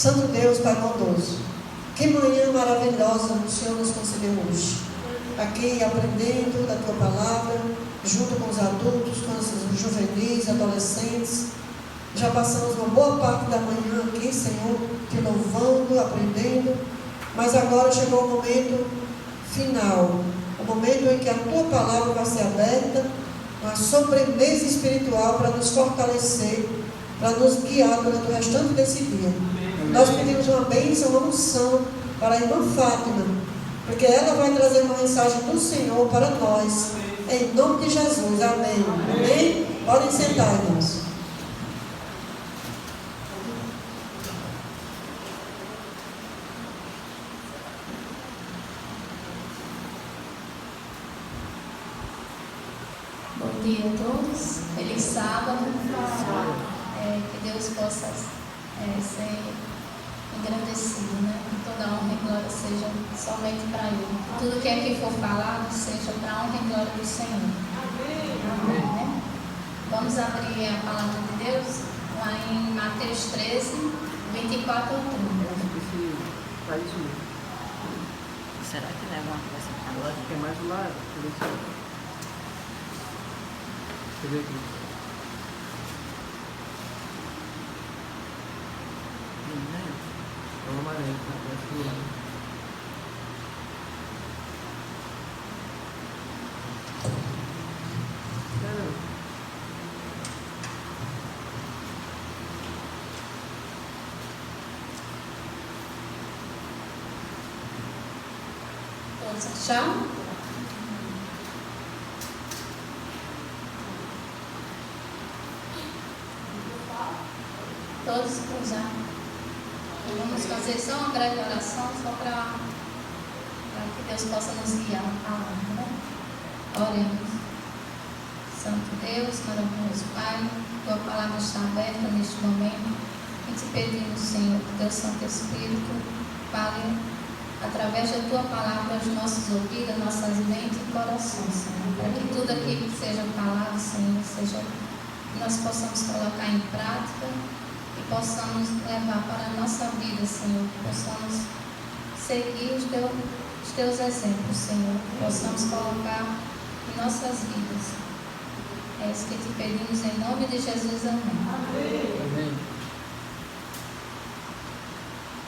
Santo Deus, Pai bondoso, que manhã maravilhosa o Senhor nos concedeu hoje. Aqui aprendendo da Tua Palavra, junto com os adultos, com os juvenis, adolescentes. Já passamos uma boa parte da manhã aqui, Senhor, Te louvando, aprendendo. Mas agora chegou o momento final, o momento em que a Tua Palavra vai ser aberta, uma sobremesa espiritual para nos fortalecer, para nos guiar durante o restante desse dia. Nós pedimos uma bênção, uma unção para a irmã Fátima, porque ela vai trazer uma mensagem do Senhor para nós, em nome de Jesus. Amém. Amém? Podem sentar, irmãos. Bom dia a todos, feliz sábado. Que Deus possa ser engrandecido, né? Que toda a honra e glória seja somente para Ele. Tudo que aqui for falado seja para a honra e glória do Senhor. Amém. Né? Vamos abrir a palavra de Deus lá em Mateus 13, 24 ao 30. Será que leva uma coisa para agora? Acho que é mais do lado. Deixa eu ver aqui. Vamos lá, Todos acharam? Todos cruzaram. Vamos fazer só uma breve oração, só para que Deus possa nos guiar na palavra, né? Oremos. Santo Deus, maravilhoso Pai, Tua palavra está aberta neste momento e te pedimos, Senhor, que Teu Santo Espírito fale através da Tua palavra aos nossos ouvidos, nossas mentes e corações, Senhor, para que tudo aquilo que seja falado, Senhor, que nós possamos colocar em prática e possamos levar para a nossa vida, Senhor, que possamos seguir os Teus exemplos, Senhor, que possamos colocar em nossas vidas. É isso que te pedimos em nome de Jesus, amém. Amém.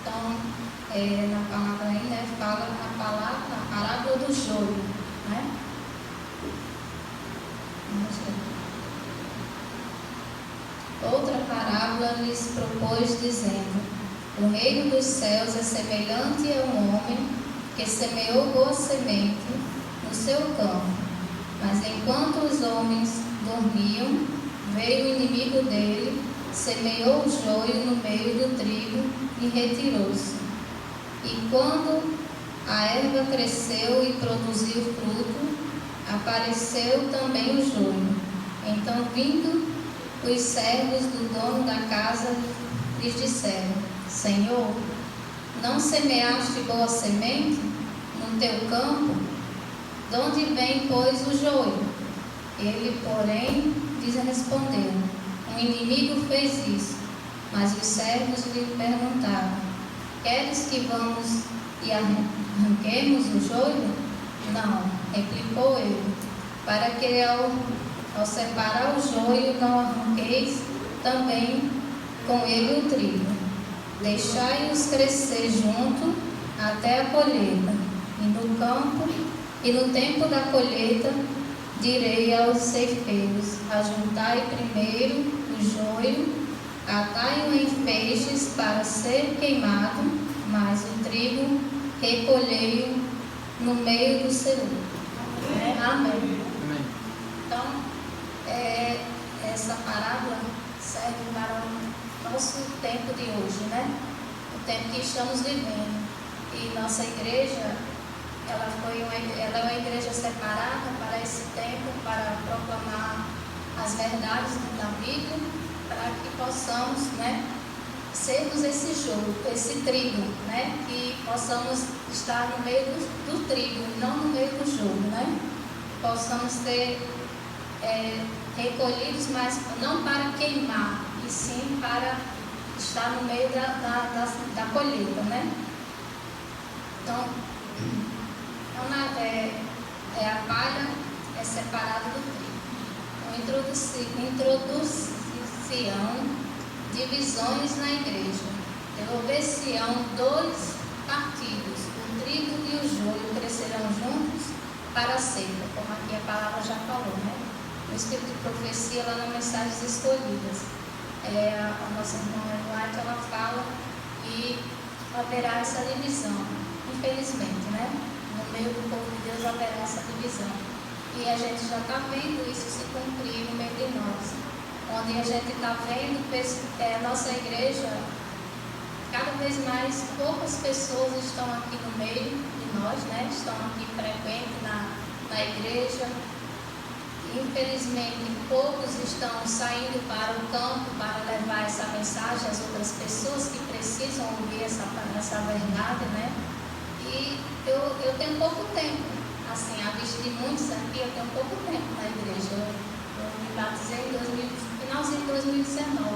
Então, na palavra aí, né, fala a parábola do joio, né? Outra parábola lhes propôs, dizendo: o reino dos céus é semelhante a um homem que semeou boa semente no seu campo. Mas enquanto os homens dormiam, veio o inimigo dele, semeou o joio no meio do trigo e retirou-se. E quando a erva cresceu e produziu fruto, apareceu também o joio. Então, vindo os servos do dono da casa, lhes disseram: Senhor, não semeaste boa semente no teu campo? De onde vem, pois, o joio? Ele, porém, lhes respondeu: um inimigo fez isso. Mas os servos lhe perguntaram: queres que vamos e arranquemos o joio? Não, replicou ele, para que ao separar o joio não arranqueis também com ele o trigo. Deixai-os crescer junto até a colheita. E no campo e no tempo da colheita direi aos ceifeiros: ajuntai primeiro o joio, atai-o em feixes para ser queimado, mas o trigo recolhei-o no meio do celeiro. Amém. Então, essa parábola serve para o nosso tempo de hoje, né? O tempo que estamos vivendo. E nossa igreja, ela é uma igreja separada para esse tempo, para proclamar as verdades da Bíblia, para que possamos, né, sermos esse joio, esse trigo, né? Que possamos estar no meio do trigo, não no meio do joio, né? Possamos ter recolhidos, mas não para queimar, e sim para está no meio da colheita, né? Então, a palha é separada do trigo. Então, introduzir-se-ão divisões na igreja. Desenvolver-se-ão dois partidos, o trigo e o joio crescerão juntos para a seca, como aqui a palavra já falou, né? O Espírito de Profecia lá nas Mensagens Escolhidas. A nossa irmã Eduardo, ela fala que haverá essa divisão, infelizmente, né? No meio do povo de Deus haverá essa divisão. E a gente já está vendo isso se cumprir no meio de nós. Onde a gente está vendo a nossa igreja, cada vez mais poucas pessoas estão aqui no meio de nós, né? Estão aqui frequentes na igreja. Infelizmente, poucos estão saindo para o campo para levar essa mensagem às outras pessoas que precisam ouvir essa verdade, né? E eu tenho pouco tempo, assim, à vista de muitos aqui, eu tenho pouco tempo na igreja. Eu me batizei no finalzinho de 2019.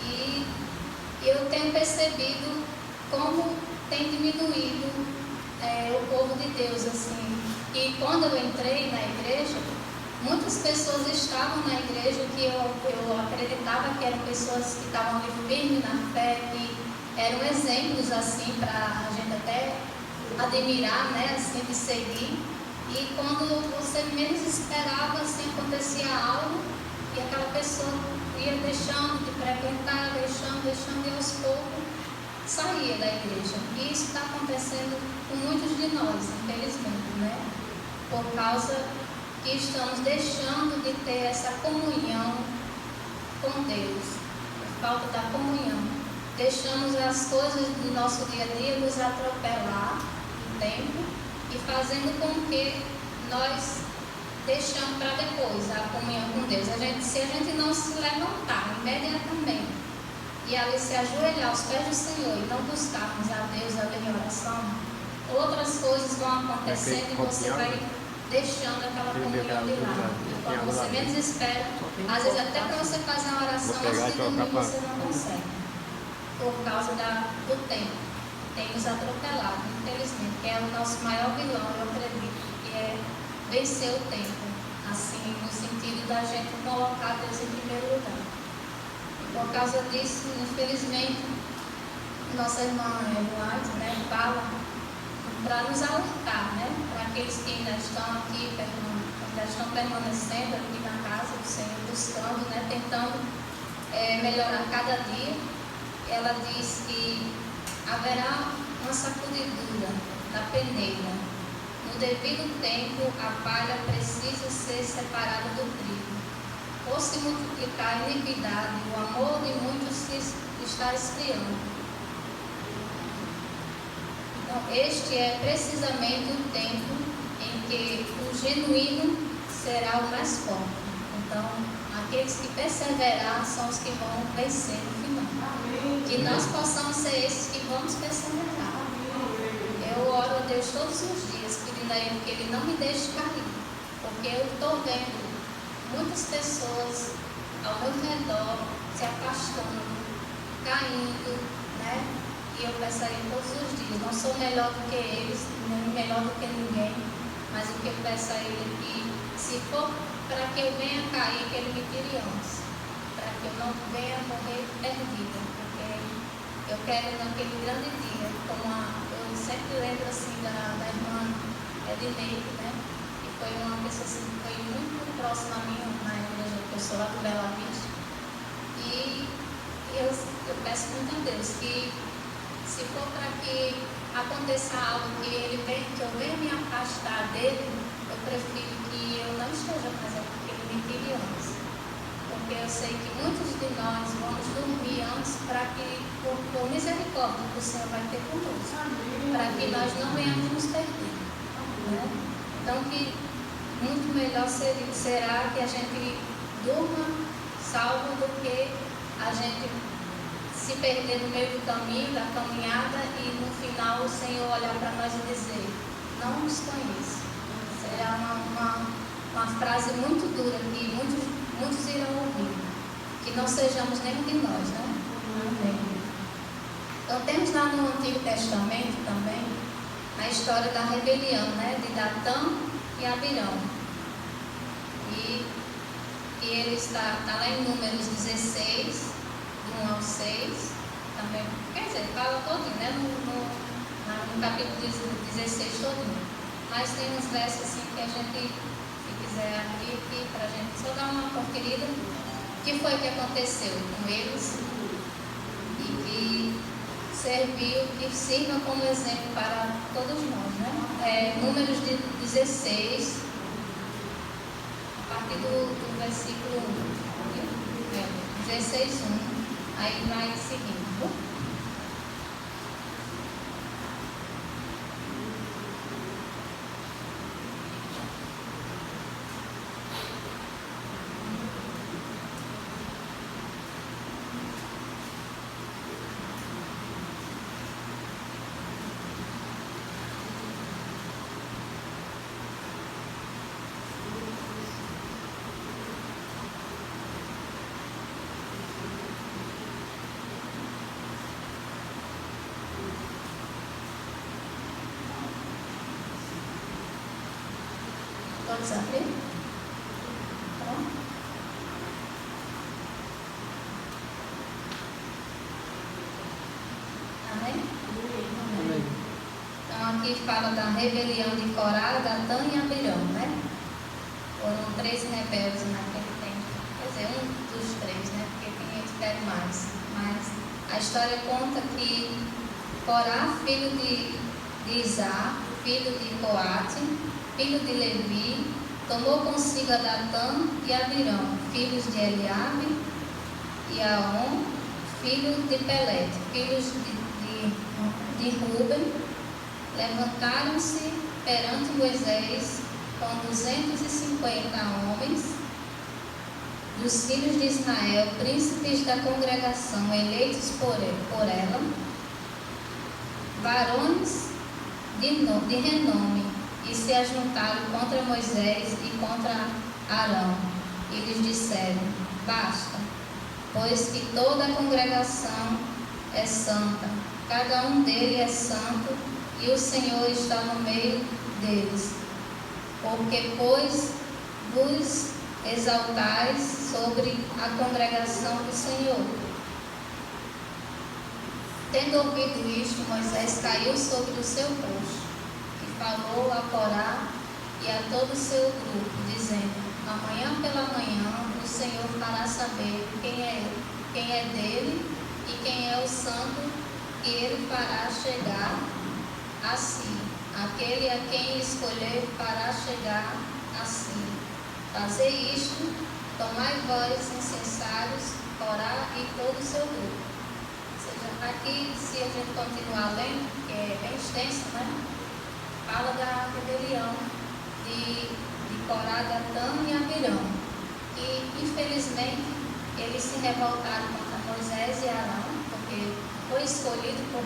E eu tenho percebido como tem diminuído o povo de Deus, assim. E quando eu entrei na igreja, muitas pessoas estavam na igreja que eu acreditava que eram pessoas que estavam ali firmes na fé, que eram exemplos assim para a gente até admirar, né, assim, de seguir. E quando você menos esperava, assim, acontecia algo e aquela pessoa ia deixando de frequentar, deixando e aos poucos saía da igreja. E isso está acontecendo com muitos de nós, infelizmente, né? Por causa que estamos deixando de ter essa comunhão com Deus, por falta da comunhão. Deixamos as coisas do nosso dia a dia nos atropelar no tempo e fazendo com que nós deixamos para depois a comunhão com Deus. Se a gente não se levantar imediatamente e ali se ajoelhar aos pés do Senhor e não buscarmos a Deus ali em oração, outras coisas vão acontecendo e você vai deixando aquela comunhão de lado. E quando você menos espera, às vezes até para você fazer uma oração antes de dormir, você não consegue. Por causa do tempo. Tem nos atropelado, infelizmente, que é o nosso maior vilão, eu acredito, que é vencer o tempo. Assim, no sentido da gente colocar Deus em primeiro lugar. E por causa disso, infelizmente, nossa irmã Eduardo, né, fala para nos alertar, né, para aqueles que ainda estão aqui, ainda estão permanecendo aqui na casa do Senhor, buscando, né, tentando melhorar cada dia. Ela diz que haverá uma sacudidura da peneira. No devido tempo, a palha precisa ser separada do trigo. Ou se multiplicar a iniquidade, o amor de muitos está esfriando. Então, este é precisamente o tempo em que o genuíno será o mais forte. Então, aqueles que perseverar são os que vão vencer no final. Que nós possamos ser esses que vamos perseverar. Eu oro a Deus todos os dias, pedindo a Ele que Ele não me deixe cair. Porque eu estou vendo muitas pessoas ao meu redor se afastando, caindo, né? E eu peço a Ele todos os dias. Não sou melhor do que eles, nem melhor do que ninguém. Mas o que eu peço a Ele é que, se for para que eu venha cair, que Ele me tire antes. Para que eu não venha morrer perdida. Porque eu quero naquele grande dia, eu sempre lembro assim da irmã Edneide, né? Que foi uma pessoa assim, que foi muito próxima a mim na igreja, que eu sou lá do Bela Vista. E eu peço muito a Deus que, se for para que aconteça algo que eu venha me afastar dele, eu prefiro que eu não esteja mais aqui, que ele me tire antes. Porque eu sei que muitos de nós vamos dormir antes para que, por misericórdia que o Senhor vai ter conosco, para que nós não venhamos nos perder. Né? Então, que muito melhor será que a gente durma salvo do que a gente se perder no meio do caminho, da caminhada, e no final o Senhor olhar para nós e dizer: não nos conheço. Será uma frase muito dura que muitos irão ouvir. Que não sejamos nenhum de nós, né? Amém. Então temos lá no Antigo Testamento também a história da rebelião, né, de Datã e Abirão. E ele está lá em Números 16, do 1 ao 6, também, quer dizer, fala todinho, né, no capítulo 16 todinho. Mas tem uns versos assim que a gente, se quiser abrir aqui, para a gente só dar uma conferida, o que foi que aconteceu com eles e que serviu, que sirva como exemplo para todos nós, né? Números 16, a partir do versículo 1, 16, 1, aí vai seguindo. Todos abrir? Pronto. Amém? Amém. Então aqui fala da rebelião de Corá, Datã e Abirão, né? Foram 3 rebeldes naquele tempo. Quer dizer, um dos 3, né? Porque tem gente que quer mais. Mas a história conta que Corá, filho de Izá, filho de Coate, filho de Levi, tomou consigo a Datã e Abirão, filhos de Eliabe, e Aon, filho de Pelete, filhos de Ruben, levantaram-se perante Moisés com 250 homens, dos filhos de Israel, príncipes da congregação, eleitos por ela, varões de renome, e se ajuntaram contra Moisés e contra Arão, e lhes disseram: basta, pois que toda a congregação é santa, cada um deles é santo, e o Senhor está no meio deles. Porque, pois, vos exaltais sobre a congregação do Senhor. Tendo ouvido isto, Moisés caiu sobre o seu rosto, falou a Corá e a todo o seu grupo, dizendo: amanhã pela manhã o Senhor fará saber quem é dele e quem é o santo, que ele fará chegar a si. Aquele a quem escolher fará chegar a si. Fazei isto, tomai vós incensários, Corá e todo o seu grupo. Ou seja, aqui, se a gente continuar lendo, que é bem extenso, né? Fala da rebelião de Corá, Datã e Abirão. E, infelizmente, eles se revoltaram contra Moisés e Arão, porque foi escolhido por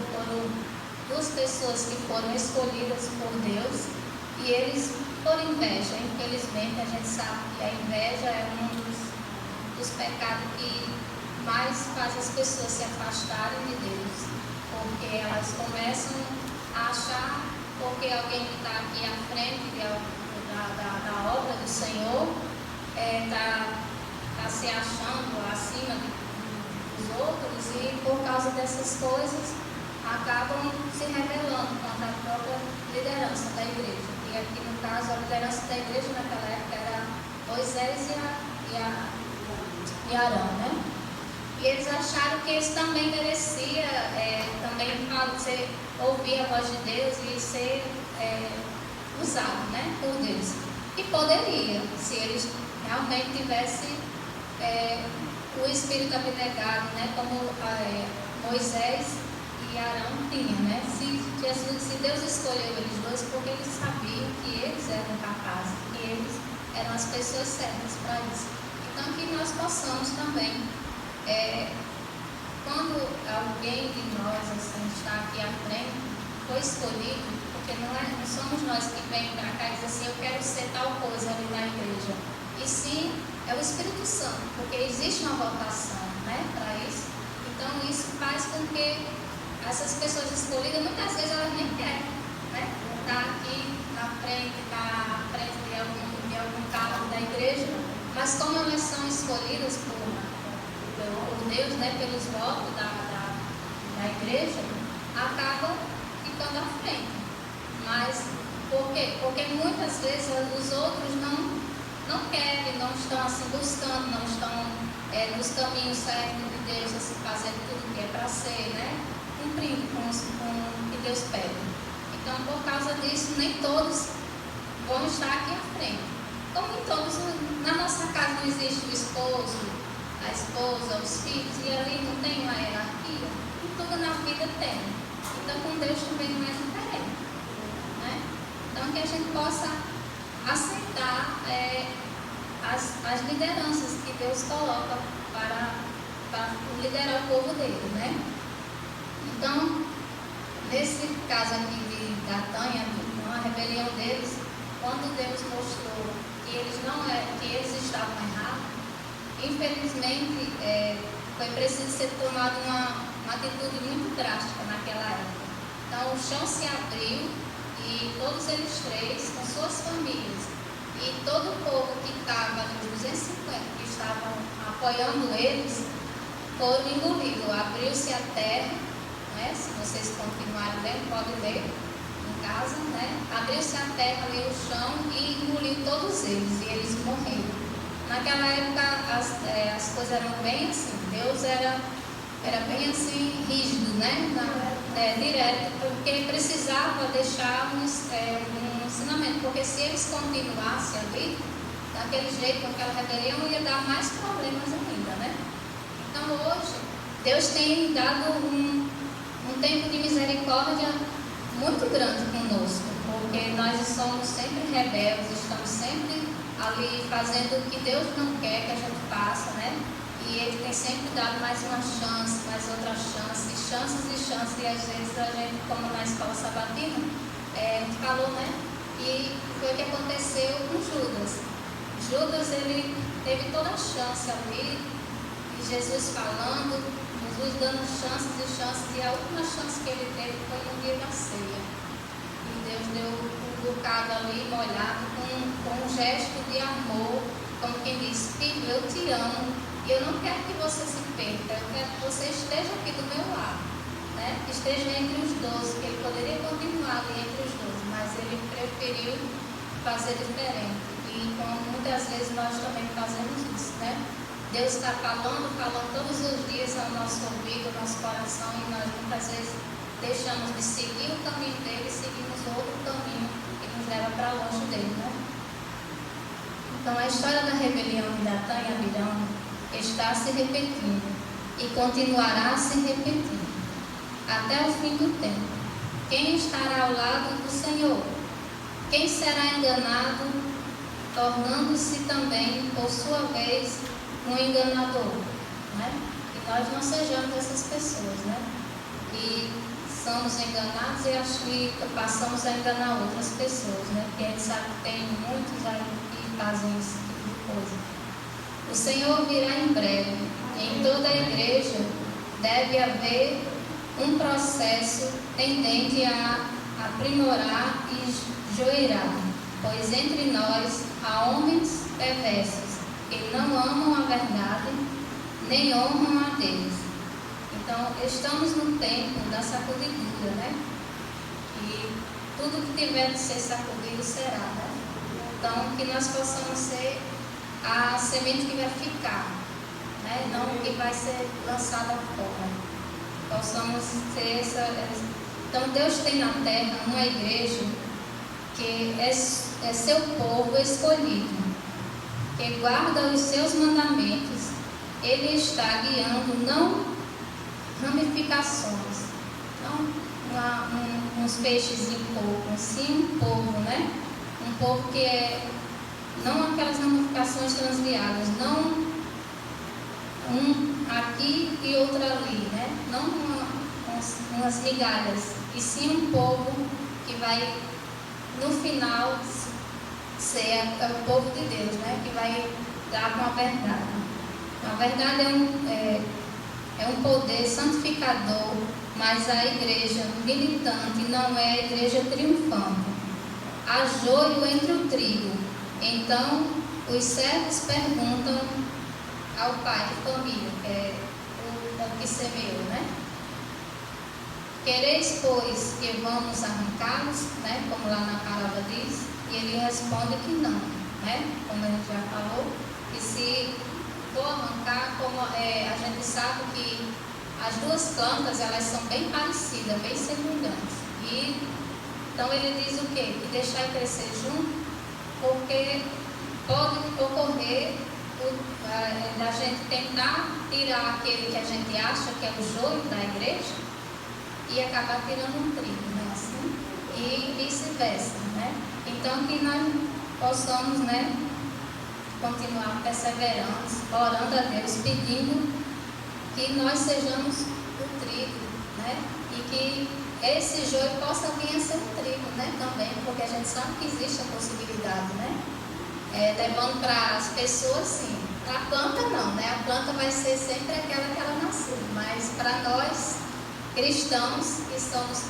2 pessoas que foram escolhidas por Deus, e eles, por inveja, infelizmente, a gente sabe que a inveja é um dos pecados que mais faz as pessoas se afastarem de Deus, porque elas começam a achar, porque alguém que está aqui à frente da obra do Senhor está se achando acima dos outros, e por causa dessas coisas acabam se rebelando contra a própria liderança da igreja. E aqui no caso a liderança da igreja naquela época era Moisés e Arão, né? E eles acharam que eles também mereciam, ouvir a voz de Deus e ser usado, né, por Deus. E poderia, se eles realmente tivessem o espírito abnegado, né, como Moisés e Arão tinham, né? Se Deus escolheu eles 2, porque eles sabiam que eles eram capazes, que eles eram as pessoas certas para isso. Então, que nós possamos também, quando alguém de nós assim, está aqui à frente, foi escolhido, porque não somos nós que vem para cá e diz assim: eu quero ser tal coisa ali na igreja. E sim, é o Espírito Santo, porque existe uma votação, né, para isso. Então Então isso faz com que essas pessoas escolhidas, muitas vezes elas nem querem, né? Estar aqui na frente, de algum cargo da igreja, mas como elas são escolhidas por Deus, né? Pelos votos da igreja, acabam ficando à frente. Mas por quê? Porque muitas vezes os outros não querem, não estão assim buscando, não estão nos caminhos certos de Deus, assim, fazendo tudo que é para ser, né? Cumprindo com o que Deus pede. Então, por causa disso, nem todos vão estar aqui à frente. Como em todos, na nossa casa não existe o esposo, a esposa, os filhos, e ali não tem uma hierarquia. E tudo na vida tem. Então, com Deus também não é diferente, né? Então, que a gente possa aceitar as lideranças que Deus coloca para liderar o povo dele, né? Então, nesse caso aqui de Datã, a rebelião deles, quando Deus mostrou que eles estavam errados, infelizmente foi preciso ser tomada uma atitude muito drástica naquela época. Então, o chão se abriu e todos eles três, com suas famílias, e todo o povo que estava, os 250 que estavam apoiando eles, foram engolidos. Abriu-se a terra, né? Se vocês continuarem lendo, podem ler em casa, né? Abriu-se a terra ali, o chão, e engoliu todos eles, e eles morreram. Naquela época as coisas eram bem assim, Deus era bem assim, rígido, né? Direto, porque precisava deixar um ensinamento, porque se eles continuassem ali, daquele jeito, com aquela rebelião, ia dar mais problemas ainda, né? Então hoje, Deus tem dado um tempo de misericórdia muito grande conosco, porque nós somos sempre rebeldes, estamos sempre ali fazendo o que Deus não quer que a gente faça, né? E Ele tem sempre dado mais uma chance, mais outra chance, chances e chances, e às vezes a gente, como na escola sabatina, a gente falou, né? E foi o que aconteceu com Judas. Judas, ele teve toda a chance ali, e Jesus falando, Jesus dando chances e chances, e a última chance que ele teve foi no dia da ceia. E Deus deu um bocado ali, molhado, com um gesto de amor, como quem diz: filho, eu te amo, e eu não quero que você se perca, eu quero que você esteja aqui do meu lado, né? Esteja entre os 12, que ele poderia continuar ali entre os 12, mas ele preferiu fazer diferente. E como muitas vezes nós também fazemos isso, né? Deus está falando todos os dias ao nosso ouvido, ao nosso coração, e nós muitas vezes deixamos de seguir o caminho dele e seguimos outro caminho que nos leva para longe dele, né? Então a história da rebelião de Datã e Abirão está se repetindo e continuará se repetindo até o fim do tempo. Quem estará ao lado do Senhor? Quem será enganado, tornando-se também, por sua vez, um enganador, né? E nós não sejamos essas pessoas, né? E somos enganados e acho que passamos a enganar outras pessoas, né? Porque a gente sabe que tem muitos aí que fazem esse tipo de coisa. O Senhor virá em breve. Em toda a igreja deve haver um processo tendente a aprimorar e joirar, pois entre nós há homens perversos que não amam a verdade, nem honram a Deus. Então, estamos no tempo da sacudidura, né? E tudo que tiver de ser sacudido será, né? Então, que nós possamos ser a semente que vai ficar, né? Não que vai ser lançada fora. Possamos ser essa. Então, Deus tem na terra uma igreja que é seu povo escolhido, que guarda os seus mandamentos. Ele está guiando não ramificações, não uns peixes em pouco, sim um povo, né? Um povo que não aquelas ramificações transviadas, não um aqui e outro ali, né? Não umas migalhas, e sim um povo que vai, no final, ser o povo de Deus, né? Que vai dar com a verdade. A verdade é um poder santificador, mas a igreja militante não é a igreja triunfante. Há joio entre o trigo. Então, os servos perguntam ao pai de família, que é o que semeou, né? Quereis, pois, que vamos arrancá-los, né? Como lá na palavra diz, e ele responde que não, né? Como a gente já falou, que se for arrancar, como a gente sabe que as duas plantas, elas são bem parecidas, bem semelhantes. E então ele diz o quê? Que deixar crescer junto, porque pode ocorrer a gente tentar tirar aquele que a gente acha que é o joio da igreja e acabar tirando um trigo, né? Assim, e vice-versa, né? Então que nós possamos, né, continuar perseverantes, orando a Deus, pedindo que nós sejamos o trigo, né? E que esse joio possa vir a ser um trigo, né? Também, porque a gente sabe que existe a possibilidade, né? Levando para as pessoas, sim. Para a planta, não, né? A planta vai ser sempre aquela que ela nasceu, mas para nós, cristãos, que somos,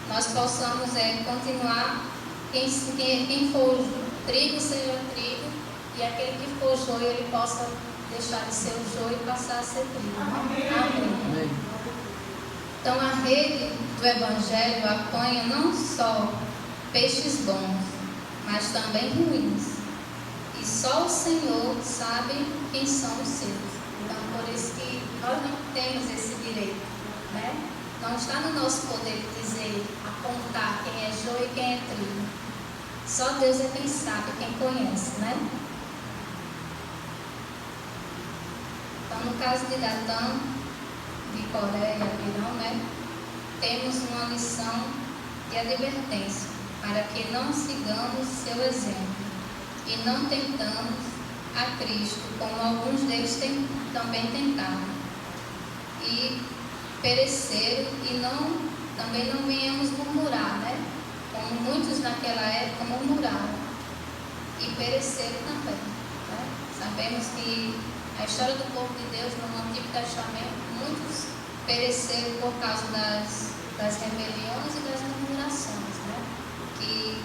nós possamos continuar, quem for trigo, seja trigo, e aquele que for joio, ele possa deixar de ser o joio e passar a ser trigo. Né? Amém. Então, a rede do Evangelho apanha não só peixes bons, mas também ruins. E só o Senhor sabe quem são os seus. Então, por isso que nós não temos esse direito, né? Não está no nosso poder dizer, apontar quem é joio e quem é trigo. Só Deus é quem sabe, quem conhece, né? Então, no caso de Datã, de Coreia e Abirão, né? Temos uma lição de advertência, para que não sigamos seu exemplo e não tentamos a Cristo, como alguns deles também tentaram, e pereceram, e também não venhamos murmurar, né? Como muitos naquela época murmuraram, e pereceram também, né? Sabemos que a história do povo de Deus no Antigo Testamento, muitos pereceram por causa das rebeliões e das murmurações, né? Que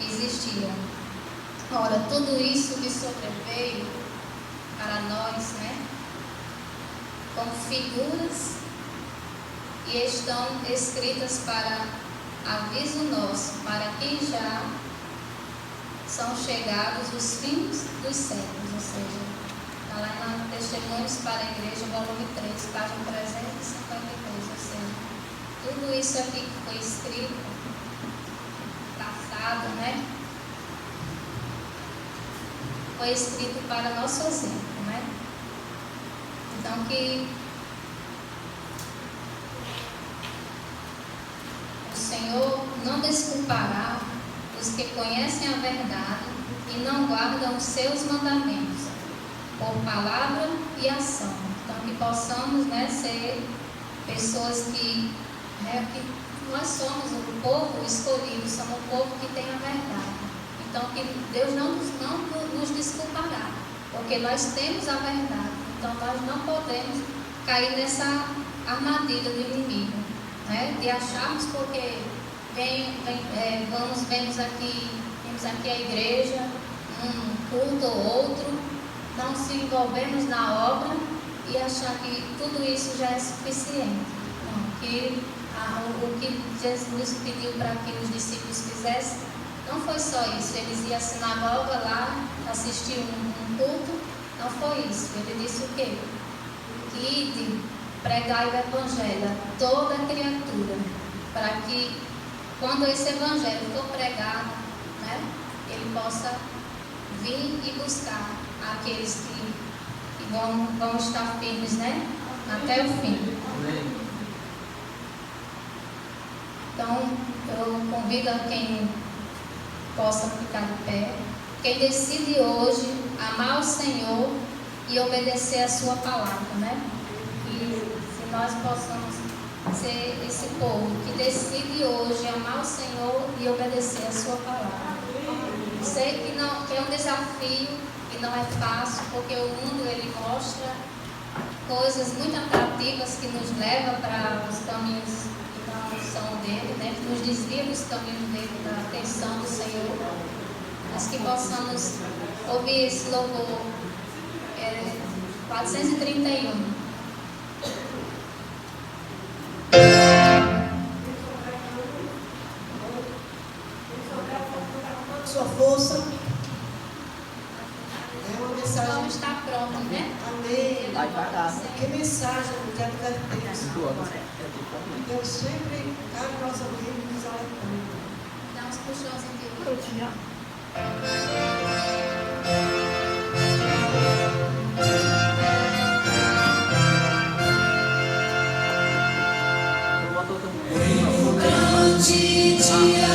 existiam. Ora, tudo isso que sobreveio para nós, né, como figuras, e estão escritas para aviso nosso, para quem já são chegados os fins dos séculos, ou seja, está lá em Testemunhos para a Igreja, volume 3, página 352, ou seja, tudo isso aqui que foi escrito, passado, né? Foi escrito para nosso exemplo, né? Então que o Senhor não desculpará os que conhecem a verdade e não guardam os seus mandamentos, por palavra e ação. Então que possamos, né, ser pessoas que nós somos o povo escolhido, somos o povo que tem a verdade. Então, que Deus não nos desculpará, porque nós temos a verdade. Então, nós não podemos cair nessa armadilha do inimigo, né? De acharmos porque vemos aqui a igreja, um culto ou outro, não se envolvemos na obra e achar que tudo isso já é suficiente. Não, que o que Jesus pediu para que os discípulos fizessem, não foi só isso. Eles iam à sinagoga lá, assistir um culto, não foi isso. Ele disse o quê? Ide, pregai o evangelho a toda criatura, para que quando esse evangelho for pregado, né, ele possa vir e buscar aqueles que vão estar firmes, né, até o fim. Então, eu convido a quem possa ficar de pé, quem decide hoje amar o Senhor e obedecer a sua palavra, né? E se nós possamos ser esse povo que decide hoje amar o Senhor e obedecer a sua palavra. Sei que é um desafio, que não é fácil, porque o mundo ele mostra coisas muito atrativas que nos levam para os caminhos que não são dele, né? Que nos desvia dos caminhos dele, da atenção do Senhor. Mas que possamos ouvir esse louvor 431. Sua força. É uma mensagem. Vamos estar pronto, né? Amém. Vai parar. Que mensagem de advertência. Tua, né? Deus sempre carinhosamente nos alertando. Dá uns puxões aqui. Eu boto outro. Grande dia